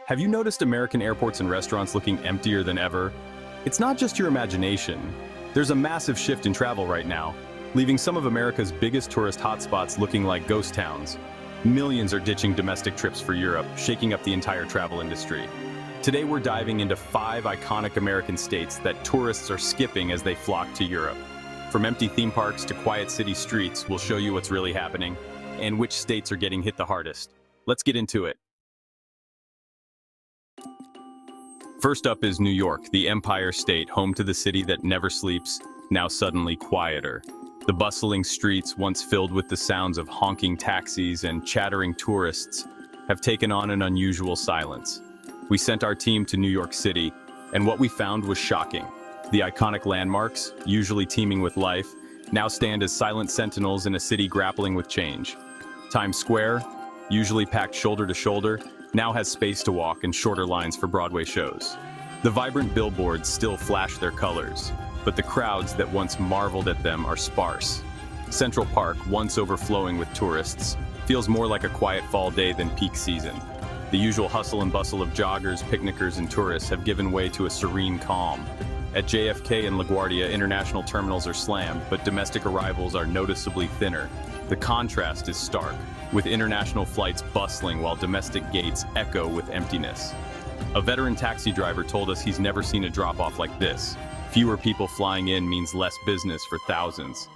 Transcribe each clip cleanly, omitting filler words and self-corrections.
Have you noticed American airports and restaurants looking emptier than ever? It's not just your imagination. There's a massive shift in travel right now, leaving some of America's biggest tourist hotspots looking like ghost towns. Millions are ditching domestic trips for Europe, shaking up the entire travel industry. Today we're diving into 5 iconic American states that tourists are skipping as they flock to Europe. From empty theme parks to quiet city streets, we'll show you what's really happening and which states are getting hit the hardest. Let's get into it. First up is New York, the Empire State, home to the city that never sleeps, now suddenly quieter. The bustling streets, once filled with the sounds of honking taxis and chattering tourists, have taken on an unusual silence. We sent our team to New York City, and what we found was shocking. The iconic landmarks, usually teeming with life, now stand as silent sentinels in a city grappling with change. Times Square, usually packed shoulder to shoulder, now has space to walk and shorter lines for Broadway shows. The vibrant billboards still flash their colors, but the crowds that once marveled at them are sparse. Central Park, once overflowing with tourists, feels more like a quiet fall day than peak season. The usual hustle and bustle of joggers, picnickers, and tourists have given way to a serene calm. At JFK and LaGuardia, international terminals are slammed, but domestic arrivals are noticeably thinner. The contrast is stark, with international flights bustling while domestic gates echo with emptiness. A veteran taxi driver told us he's never seen a drop-off like this. Fewer people flying in means less business for thousands.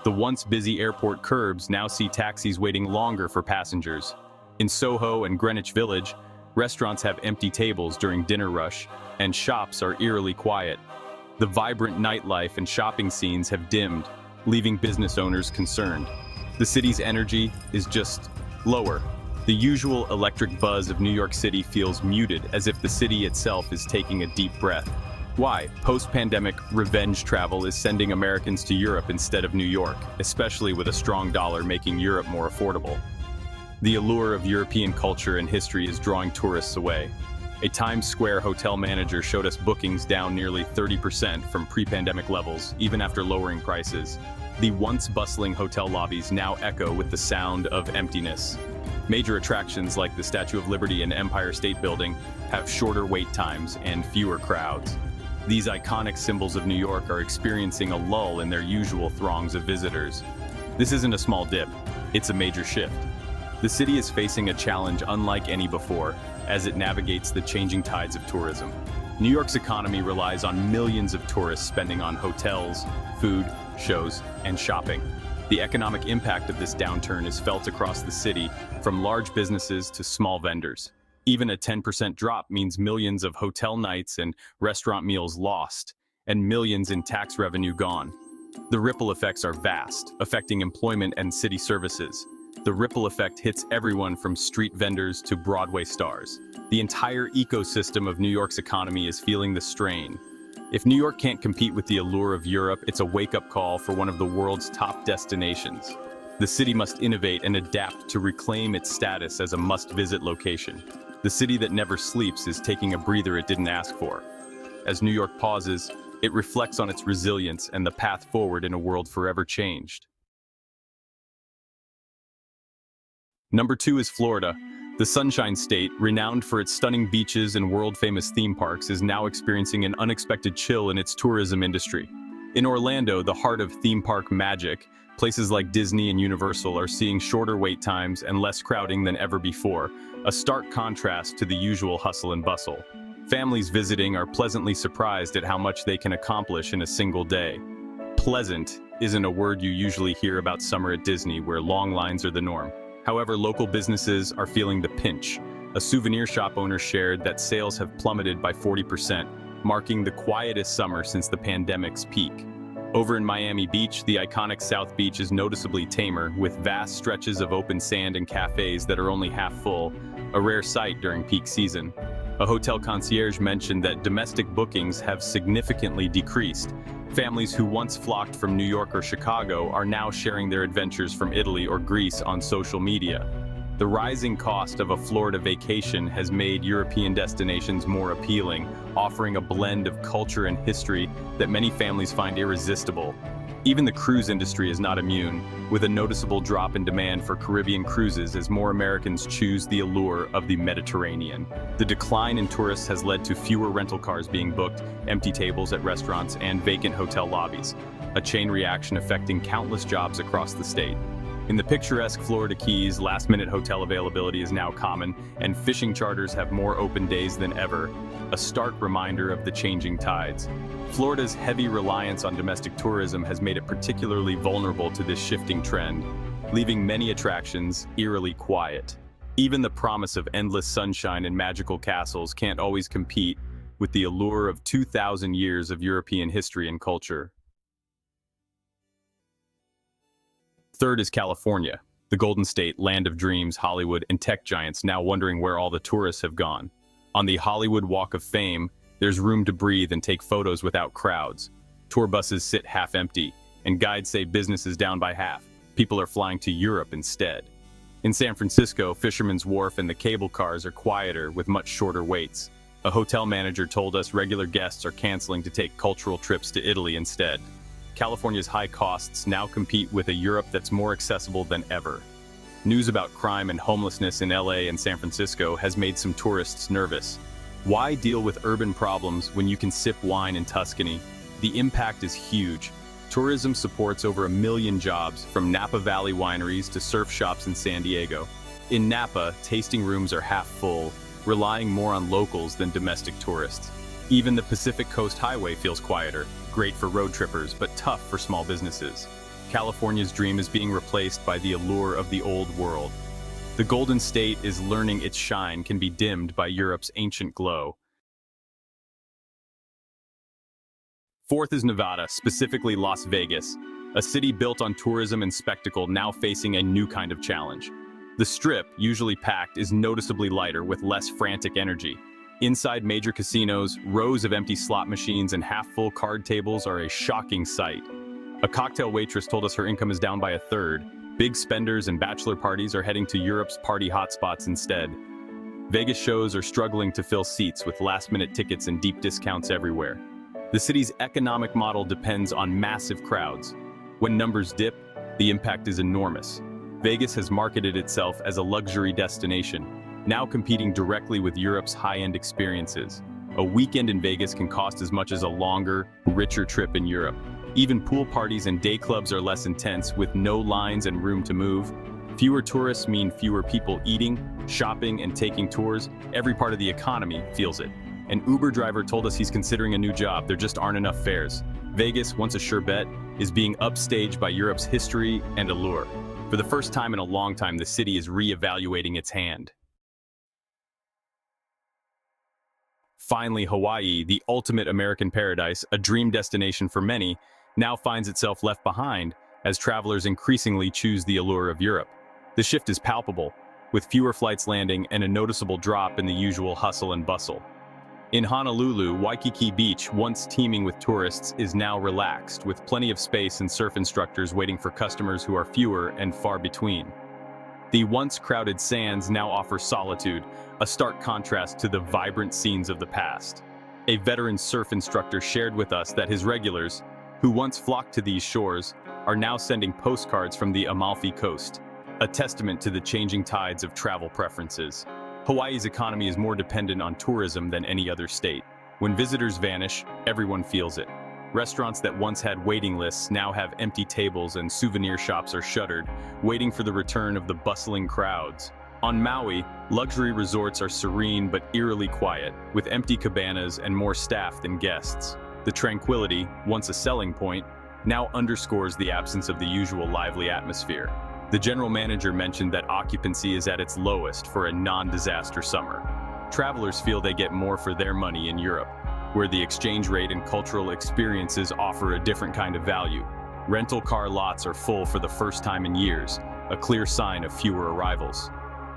The once busy airport curbs now see taxis waiting longer for passengers. In Soho and Greenwich Village, restaurants have empty tables during dinner rush, and shops are eerily quiet. The vibrant nightlife and shopping scenes have dimmed, leaving business owners concerned. The city's energy is just lower. The usual electric buzz of New York City feels muted, as if the city itself is taking a deep breath. Why? Post-pandemic revenge travel is sending Americans to Europe instead of New York, especially with a strong dollar making Europe more affordable. The allure of European culture and history is drawing tourists away. A Times Square hotel manager showed us bookings down nearly 30% from pre-pandemic levels, even after lowering prices. The once bustling hotel lobbies now echo with the sound of emptiness. Major attractions like the Statue of Liberty and Empire State Building have shorter wait times and fewer crowds. These iconic symbols of New York are experiencing a lull in their usual throngs of visitors. This isn't a small dip, it's a major shift. The city is facing a challenge unlike any before as it navigates the changing tides of tourism. New York's economy relies on millions of tourists spending on hotels, food, shows, and shopping. The economic impact of this downturn is felt across the city, from large businesses to small vendors. Even a 10% drop means millions of hotel nights and restaurant meals lost, and millions in tax revenue gone. The ripple effects are vast, affecting employment and city services. The ripple effect hits everyone from street vendors to Broadway stars. The entire ecosystem of New York's economy is feeling the strain. If New York can't compete with the allure of Europe, it's a wake-up call for one of the world's top destinations. The city must innovate and adapt to reclaim its status as a must-visit location. The city that never sleeps is taking a breather it didn't ask for. As New York pauses, it reflects on its resilience and the path forward in a world forever changed. Number 2 is Florida. The Sunshine State, renowned for its stunning beaches and world-famous theme parks, is now experiencing an unexpected chill in its tourism industry. In Orlando, the heart of theme park magic, places like Disney and Universal are seeing shorter wait times and less crowding than ever before, a stark contrast to the usual hustle and bustle. Families visiting are pleasantly surprised at how much they can accomplish in a single day. Pleasant isn't a word you usually hear about summer at Disney, where long lines are the norm. However, local businesses are feeling the pinch. A souvenir shop owner shared that sales have plummeted by 40%, marking the quietest summer since the pandemic's peak. Over in Miami Beach, the iconic South Beach is noticeably tamer, with vast stretches of open sand and cafes that are only half full, a rare sight during peak season. A hotel concierge mentioned that domestic bookings have significantly decreased. Families who once flocked from New York or Chicago are now sharing their adventures from Italy or Greece on social media. The rising cost of a Florida vacation has made European destinations more appealing, offering a blend of culture and history that many families find irresistible. Even the cruise industry is not immune, with a noticeable drop in demand for Caribbean cruises as more Americans choose the allure of the Mediterranean. The decline in tourists has led to fewer rental cars being booked, empty tables at restaurants, and vacant hotel lobbies, a chain reaction affecting countless jobs across the state. In the picturesque Florida Keys, last-minute hotel availability is now common, and fishing charters have more open days than ever, a stark reminder of the changing tides. Florida's heavy reliance on domestic tourism has made it particularly vulnerable to this shifting trend, leaving many attractions eerily quiet. Even the promise of endless sunshine and magical castles can't always compete with the allure of 2,000 years of European history and culture. Third is California, the Golden State, land of dreams, Hollywood, and tech giants now wondering where all the tourists have gone. On the Hollywood Walk of Fame, there's room to breathe and take photos without crowds. Tour buses sit half empty, and guides say business is down by half. People are flying to Europe instead. In San Francisco, Fisherman's Wharf and the cable cars are quieter with much shorter waits. A hotel manager told us regular guests are canceling to take cultural trips to Italy instead. California's high costs now compete with a Europe that's more accessible than ever. News about crime and homelessness in LA and San Francisco has made some tourists nervous. Why deal with urban problems when you can sip wine in Tuscany? The impact is huge. Tourism supports over 1 million jobs, from Napa Valley wineries to surf shops in San Diego. In Napa, tasting rooms are half full, relying more on locals than domestic tourists. Even the Pacific Coast Highway feels quieter, great for road trippers, but tough for small businesses. California's dream is being replaced by the allure of the old world. The Golden State is learning its shine can be dimmed by Europe's ancient glow. Fourth is Nevada, specifically Las Vegas, a city built on tourism and spectacle now facing a new kind of challenge. The Strip, usually packed, is noticeably lighter with less frantic energy. Inside major casinos, rows of empty slot machines and half-full card tables are a shocking sight. A cocktail waitress told us her income is down by 1/3. Big spenders and bachelor parties are heading to Europe's party hotspots instead. Vegas shows are struggling to fill seats with last-minute tickets and deep discounts everywhere. The city's economic model depends on massive crowds. When numbers dip, the impact is enormous. Vegas has marketed itself as a luxury destination, now competing directly with Europe's high-end experiences. A weekend in Vegas can cost as much as a longer, richer trip in Europe. Even pool parties and day clubs are less intense, with no lines and room to move. Fewer tourists mean fewer people eating, shopping, and taking tours. Every part of the economy feels it. An Uber driver told us he's considering a new job. There just aren't enough fares. Vegas, once a sure bet, is being upstaged by Europe's history and allure. For the first time in a long time, the city is re-evaluating its hand. Finally, Hawaii, the ultimate American paradise, a dream destination for many, now finds itself left behind as travelers increasingly choose the allure of Europe. The shift is palpable, with fewer flights landing and a noticeable drop in the usual hustle and bustle. In Honolulu, Waikiki Beach, once teeming with tourists, is now relaxed, with plenty of space and surf instructors waiting for customers who are fewer and far between. The once crowded sands now offer solitude, a stark contrast to the vibrant scenes of the past. A veteran surf instructor shared with us that his regulars, who once flocked to these shores, are now sending postcards from the Amalfi Coast, a testament to the changing tides of travel preferences. Hawaii's economy is more dependent on tourism than any other state. When visitors vanish, everyone feels it. Restaurants that once had waiting lists now have empty tables, and souvenir shops are shuttered, waiting for the return of the bustling crowds. On Maui, luxury resorts are serene but eerily quiet, with empty cabanas and more staff than guests. The tranquility, once a selling point, now underscores the absence of the usual lively atmosphere. The general manager mentioned that occupancy is at its lowest for a non-disaster summer. Travelers feel they get more for their money in Europe, where the exchange rate and cultural experiences offer a different kind of value. Rental car lots are full for the first time in years, a clear sign of fewer arrivals.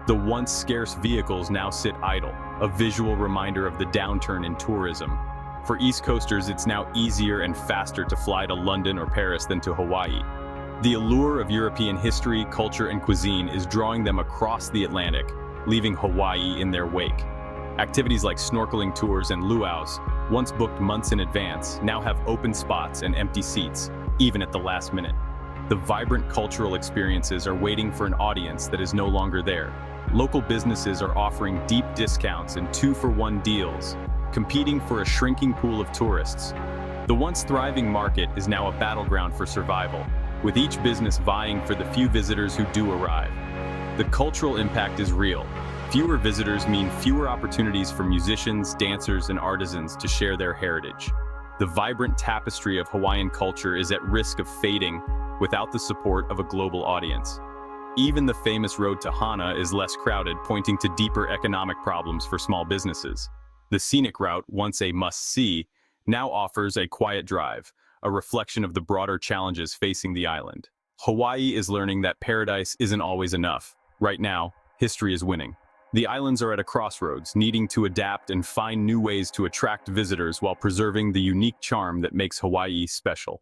The once scarce vehicles now sit idle, a visual reminder of the downturn in tourism. For East Coasters, it's now easier and faster to fly to London or Paris than to Hawaii. The allure of European history, culture, and cuisine is drawing them across the Atlantic, leaving Hawaii in their wake. Activities like snorkeling tours and luau's, once booked months in advance, now have open spots and empty seats, even at the last minute. The vibrant cultural experiences are waiting for an audience that is no longer there. Local businesses are offering deep discounts and 2-for-1 deals, competing for a shrinking pool of tourists. The once thriving market is now a battleground for survival, with each business vying for the few visitors who do arrive. The cultural impact is real. Fewer visitors mean fewer opportunities for musicians, dancers, and artisans to share their heritage. The vibrant tapestry of Hawaiian culture is at risk of fading without the support of a global audience. Even the famous road to Hana is less crowded, pointing to deeper economic problems for small businesses. The scenic route, once a must-see, now offers a quiet drive, a reflection of the broader challenges facing the island. Hawaii is learning that paradise isn't always enough. Right now, history is winning. The islands are at a crossroads, needing to adapt and find new ways to attract visitors while preserving the unique charm that makes Hawaii special.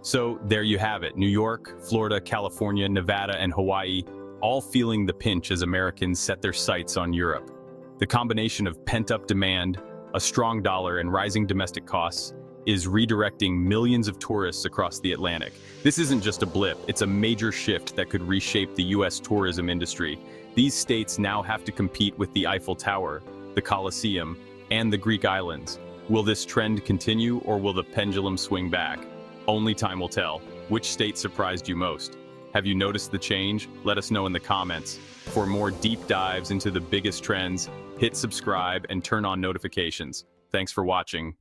So there you have it, New York, Florida, California, Nevada, and Hawaii, all feeling the pinch as Americans set their sights on Europe. The combination of pent-up demand, a strong dollar, and rising domestic costs is redirecting millions of tourists across the Atlantic. This isn't just a blip, it's a major shift that could reshape the US tourism industry. These states now have to compete with the Eiffel Tower, the Colosseum, and the Greek islands. Will this trend continue, or will the pendulum swing back? Only time will tell. Which state surprised you most? Have you noticed the change? Let us know in the comments. For more deep dives into the biggest trends, hit subscribe and turn on notifications. Thanks for watching.